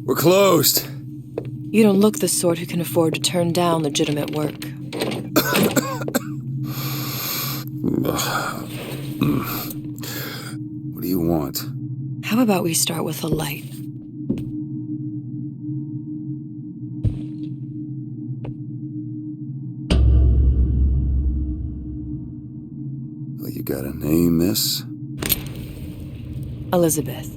We're closed. You don't look the sort who can afford to turn down legitimate work. What do you want? How about we start with a light? Well, you got a name, miss? Elizabeth.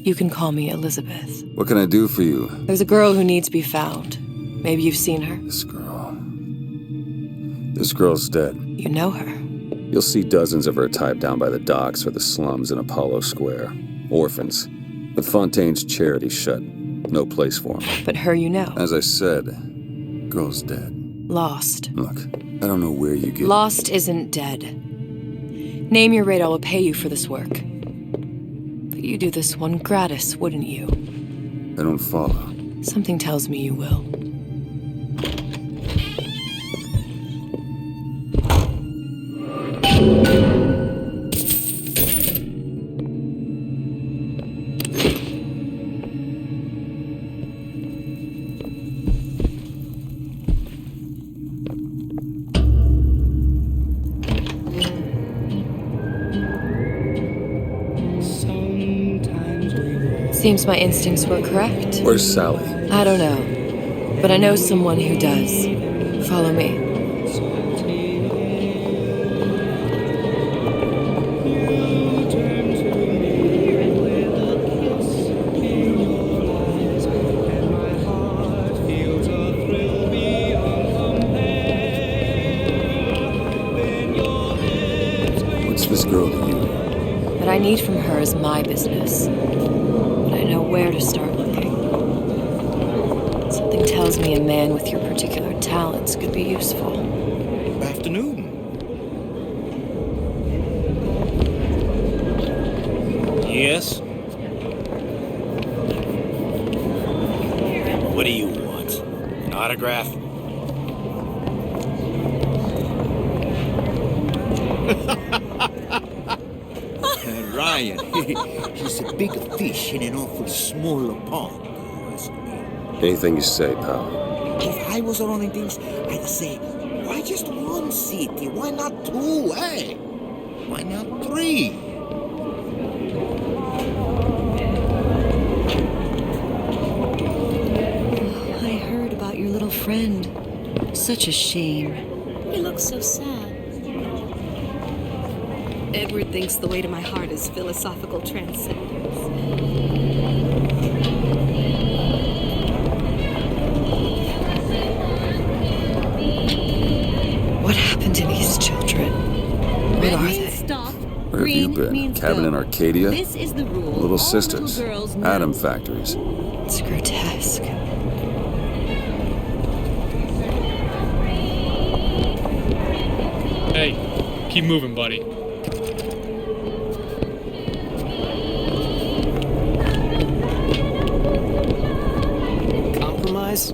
You can call me Elizabeth. What can I do for you? There's a girl who needs to be found. Maybe you've seen her. This girl's dead. You know her. You'll see dozens of her type down by the docks or the slums in Apollo Square. Orphans. But Fontaine's charity's shut. No place for them. But her you know. As I said, girl's dead. Lost. Look, I don't know where you get... Lost isn't dead. Name your rate, I will pay you for this work. But you do this one gratis, wouldn't you? I don't follow. Something tells me you will. Seems my instincts were correct. Where's Sally? I don't know, but I know someone who does. Follow me. What's this girl to you? What I need from her is my business. I know where to start looking. Something tells me a man with your particular talents could be useful. Afternoon. Yes? What do you want? An autograph? Ryan, he's a big fish in an awful smaller pond. Anything you say, pal. If I was running things, I'd say, why just one city? Why not two, eh? Why not three? I heard about your little friend. Such a shame. He looks so sad. Edward thinks the way to my heart is philosophical transcendence. What happened to these children? Where are they? Stop. Where have you been? Cabin in Arcadia? This is the rule. Little All sisters. little girls know. Atom factories. It's grotesque. Hey, keep moving, buddy. Compromise?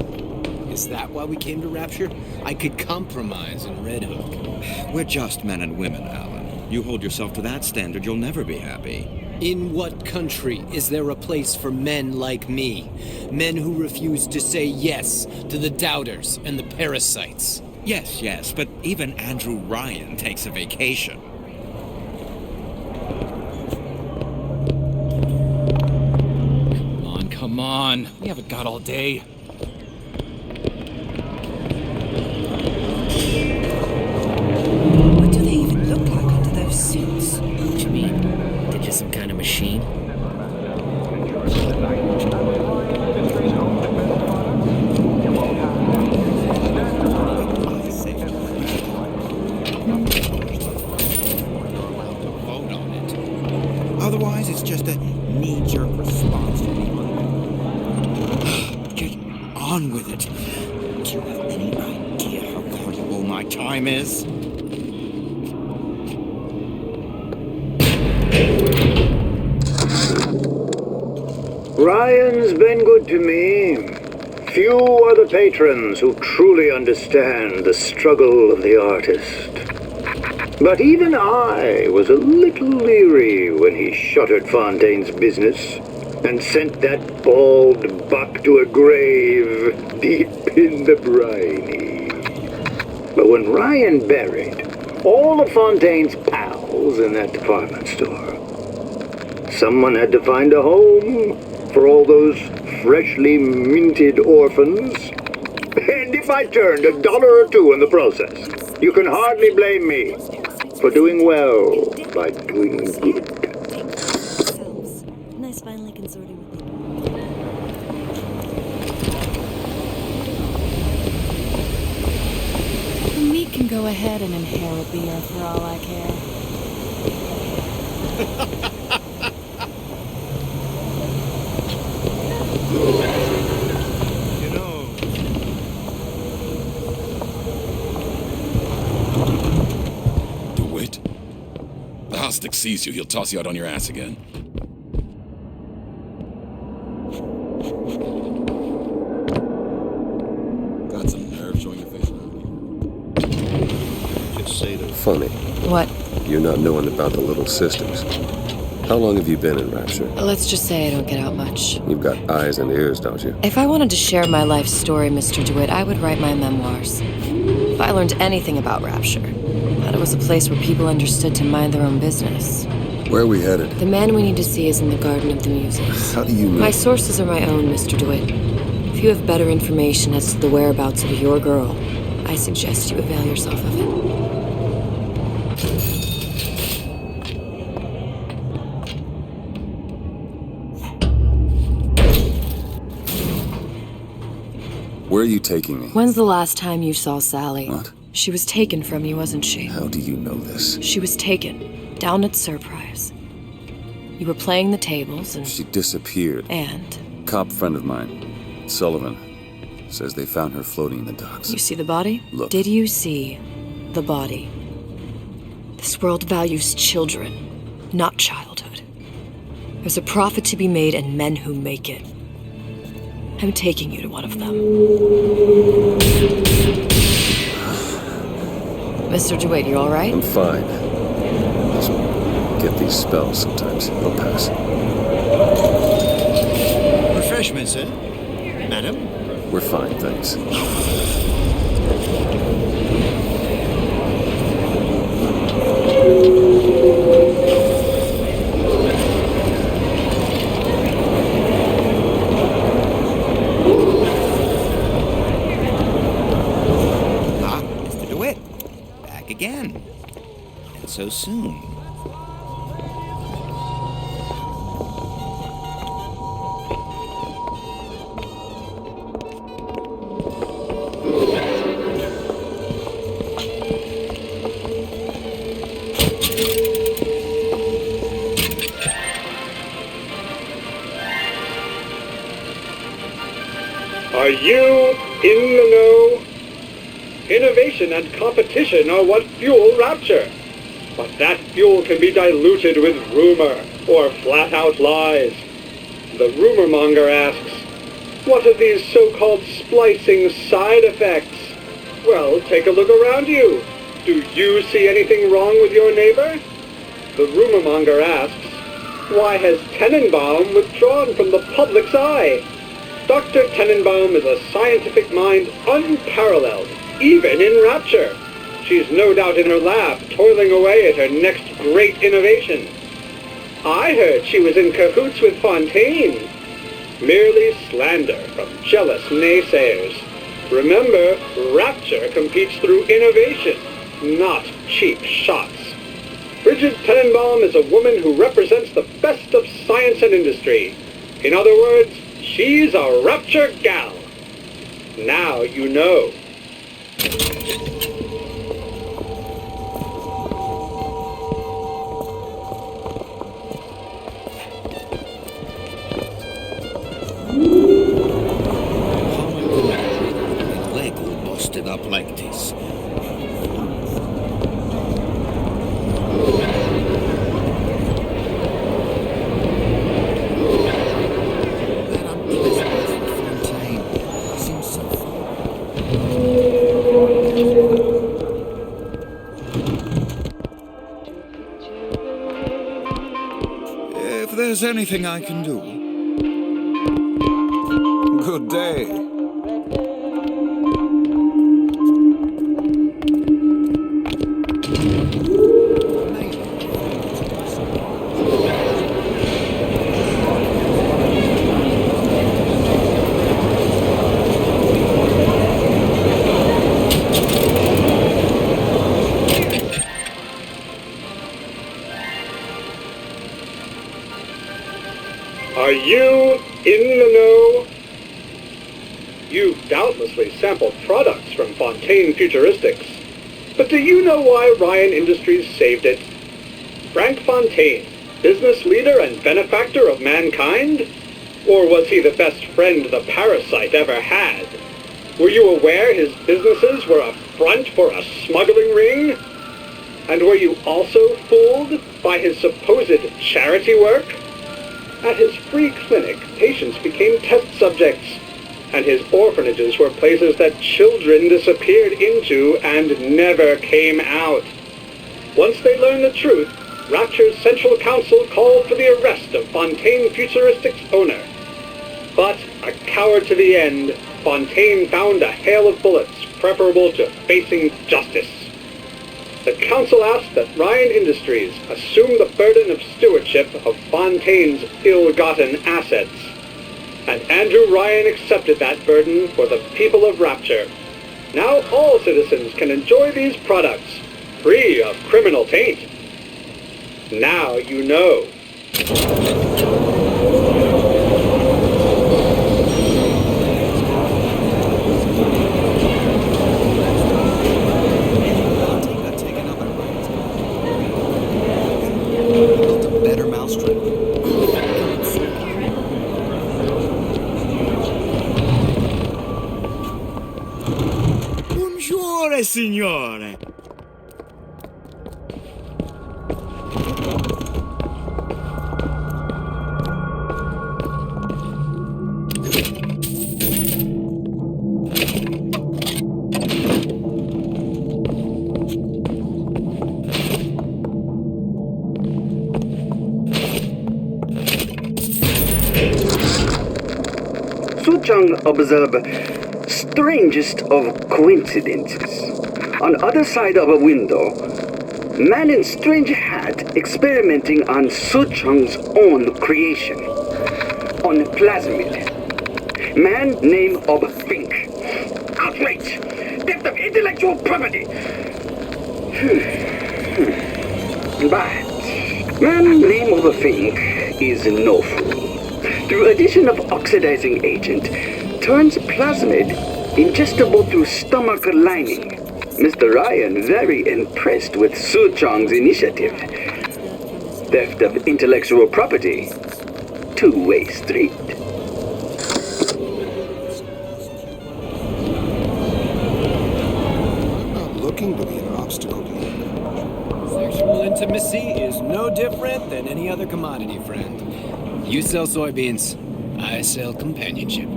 Is that why we came to Rapture? I could compromise in Red Hook. We're just men and women, Alan. You hold yourself to that standard, you'll never be happy. In what country is there a place for men like me? Men who refuse to say yes to the doubters and the parasites. Yes, but even Andrew Ryan takes a vacation. Come on. We haven't got all day. What do they even look like under those suits? What you mean? They're just some kind of machine? Do you have any idea how valuable my time is? Ryan's been good to me. Few are the patrons who truly understand the struggle of the artist. But even I was a little leery when he shuttered Fontaine's business and sent that bald buck to a grave deep in the briny. But when Ryan buried all of Fontaine's pals in that department store, someone had to find a home for all those freshly minted orphans. And if I turned $1 or $2 in the process, you can hardly blame me for doing well by doing good. Nice finally consorting with The meat can go ahead and inherit the earth for all I care. You know, DeWitt? The Hostic sees you, he'll toss you out on your ass again. Got some nerve showing your face around here. just say that. Funny, What? you're not knowing about the little sisters. How long have you been in Rapture? Let's just say I don't get out much. You've got eyes and ears, don't you? If I wanted to share my life story, Mr. DeWitt, I would write my memoirs. If I learned anything about Rapture, that it was a place where people understood to mind their own business. Where are we headed? The man we need to see is in the Garden of the Muses. How do you know? My sources are my own, Mr. DeWitt. If you have better information as to the whereabouts of your girl, I suggest you avail yourself of it. Where are you taking me? When's the last time you saw Sally? What? She was taken from you, wasn't she? How do you know this? She was taken, down at Surprise. You were playing the tables and... She disappeared. And? Cop friend of mine, Sullivan, says they found her floating in the docks. You see the body? Look. Did you see the body? This world values children, not childhood. There's a profit to be made and men who make it. I'm taking you to one of them. Mr. DeWitt, you all right? I'm fine. Just get these spells sometimes. They'll pass. Refreshment, sir? Madam? We're fine, thanks. Mr. DeWitt. Back again. And so soon. Are you in the know? Innovation and competition are what fuel Rapture. But that fuel can be diluted with rumor or flat-out lies. The rumor monger asks, what are these so-called splicing side effects? Well, take a look around you. Do you see anything wrong with your neighbor? The rumor monger asks, why has Tenenbaum withdrawn from the public's eye? Dr. Tenenbaum is a scientific mind unparalleled, even in Rapture. She's no doubt in her lab, toiling away at her next great innovation. I heard she was in cahoots with Fontaine. Merely slander from jealous naysayers. Remember, Rapture competes through innovation, not cheap shots. Bridget Tenenbaum is a woman who represents the best of science and industry. In other words, she's a Rapture gal. Now you know. Leg busted up like this. That unpleasant Fontaine seems so far. If there's anything I can do. Good day. Are you in the know? You've doubtlessly sampled products from Fontaine Futuristics. But do you know why Ryan Industries saved it? Frank Fontaine, business leader and benefactor of mankind? Or was he the best friend the parasite ever had? Were you aware his businesses were a front for a smuggling ring? And were you also fooled by his supposed charity work? At his free clinic, patients became test subjects, and his orphanages were places that children disappeared into and never came out. Once they learned the truth, Rapture's Central Council called for the arrest of Fontaine Futuristics' owner. But, a coward to the end, Fontaine found a hail of bullets preferable to facing justice. The council asked that Ryan Industries assume the burden of stewardship of Fontaine's ill-gotten assets. And Andrew Ryan accepted that burden for the people of Rapture. Now all citizens can enjoy these products, free of criminal taint. Now you know. Buongiorno, signore. Suchong observe strangest of coincidences. On other side of a window, man in strange hat experimenting on Suchong's own creation. On plasmid. Man name of Fink. Outrage! Theft of intellectual property! But man name of Fink is no fool. Through addition of oxidizing agent, turns plasmid ingestible through stomach lining. Mr. Ryan very impressed with Suchong's initiative. Theft of intellectual property, two-way street. I'm not looking to be an obstacle to you. Sexual intimacy is no different than any other commodity, friend. You sell soybeans, I sell companionship.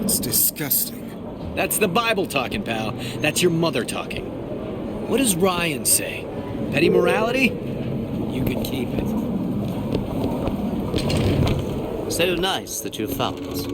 It's disgusting. That's the Bible talking, pal. That's your mother talking. What does Ryan say? Petty morality? You can keep it. So nice that you found us.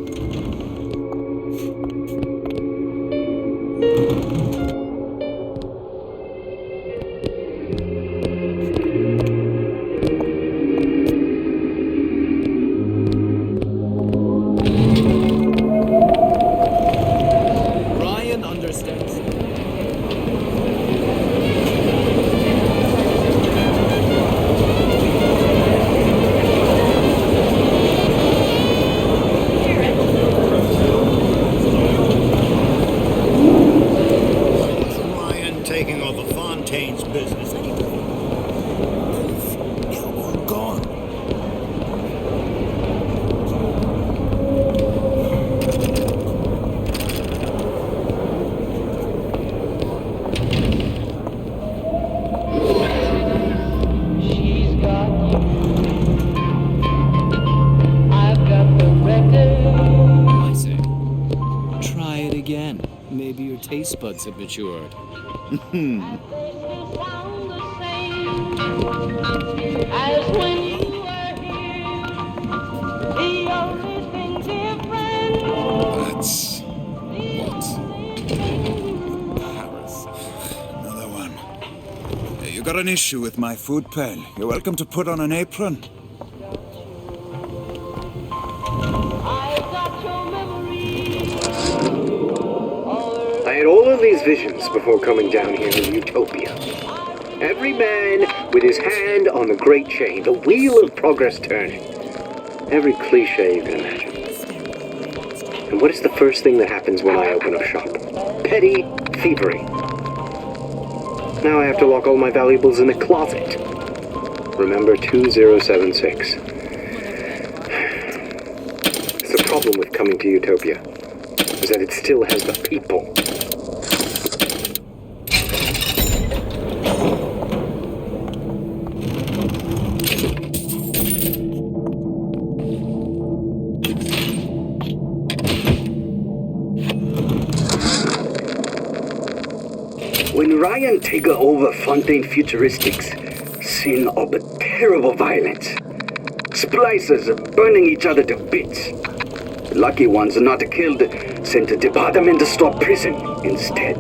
your taste buds have matured. As when you were here, the only thing different. That's what? Paris. Another one. Hey, you got an issue with my food, pal? You're welcome to put on an apron. I had all of these visions before coming down here in Utopia. Every man with his hand on the great chain, the wheel of progress turning. Every cliche you can imagine. And what is the first thing that happens when I open up shop? Petty thievery. Now I have to lock all my valuables in the closet. Remember 2076. It's the problem with coming to Utopia, is that it still has the people. When Ryan take over Fontaine Futuristics, scene of a terrible violence. Splicers burning each other to bits. The lucky ones not killed, sent to department store prison instead.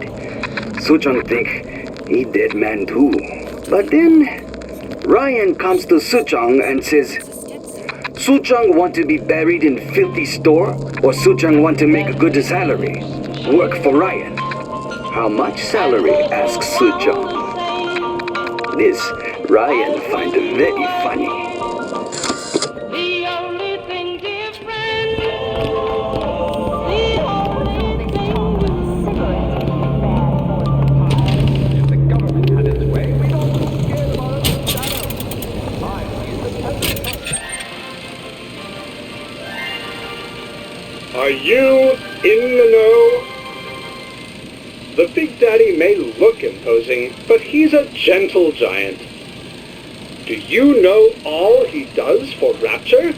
Suchong think he dead man too. But then Ryan comes to Suchong and says, Suchong want to be buried in filthy store, or Suchong want to make a good salary, work for Ryan. How much salary? Asks Suchong. This Ryan find very funny. The only thing different. The only thing. If the government had its way, we'd all be scared about it. I'm the Are you in the know? The Big Daddy may look imposing, but he's a gentle giant. Do you know all he does for Rapture?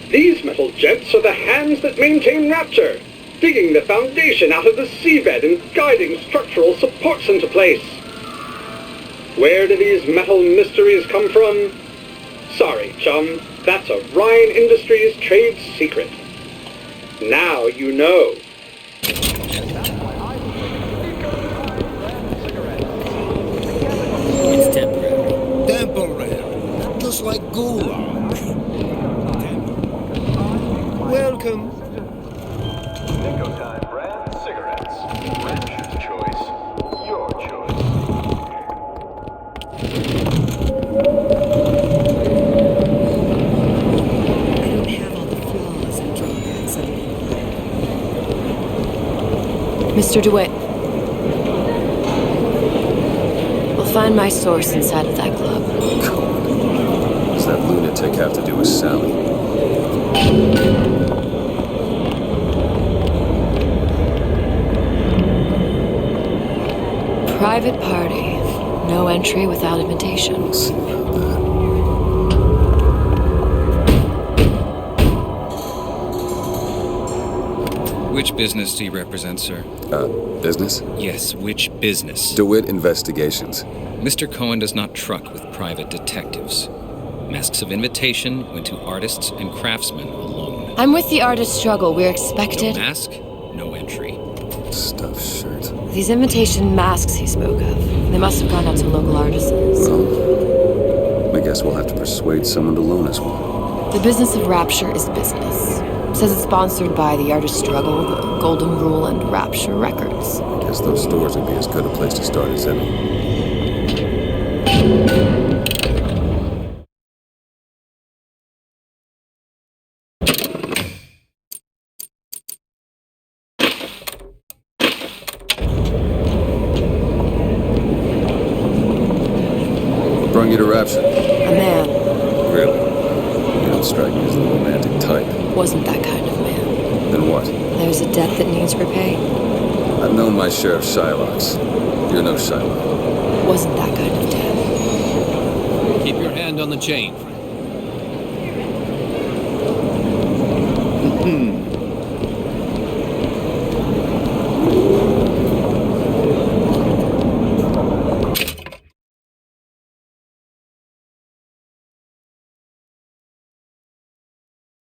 These metal jets are the hands that maintain Rapture, digging the foundation out of the seabed and guiding structural supports into place. Where do these metal mysteries come from? Sorry, chum, that's a Ryan Industries trade secret. Now you know. It's temporary. Temporary. Just like Gulag. Welcome. Nico Time brand cigarettes. Rapture's choice. Your choice. I don't have all the flaws and drawbacks of it. Mr. DeWitt. We'll find my source inside of that club. What does that lunatic have to do with Sally? Private party. No entry without invitation. We'll see about that. Which business do you represent, sir? Business? Yes, which business? DeWitt Investigations. Mr. Cohen does not truck with private detectives. Masks of invitation went to artists and craftsmen alone. I'm with the artist struggle. We're expected. No mask, no entry. Stuffed shirt. These invitation masks he spoke of. They must have gone out to local artisans. Well, I guess we'll have to persuade someone to loan us one. The business of Rapture is business. Says it's sponsored by the Artist Struggle, the Golden Rule, and Rapture Records. I guess those stores would be as good a place to start as any. What brought you to Rapture? A man. Really? You don't strike me as the romantic type. Wasn't that kind of man. Then what? There's a debt that needs repaying. I've known my share of Shylocks. You're no Shylock. Wasn't that kind of debt. Keep your hand on the chain, friend.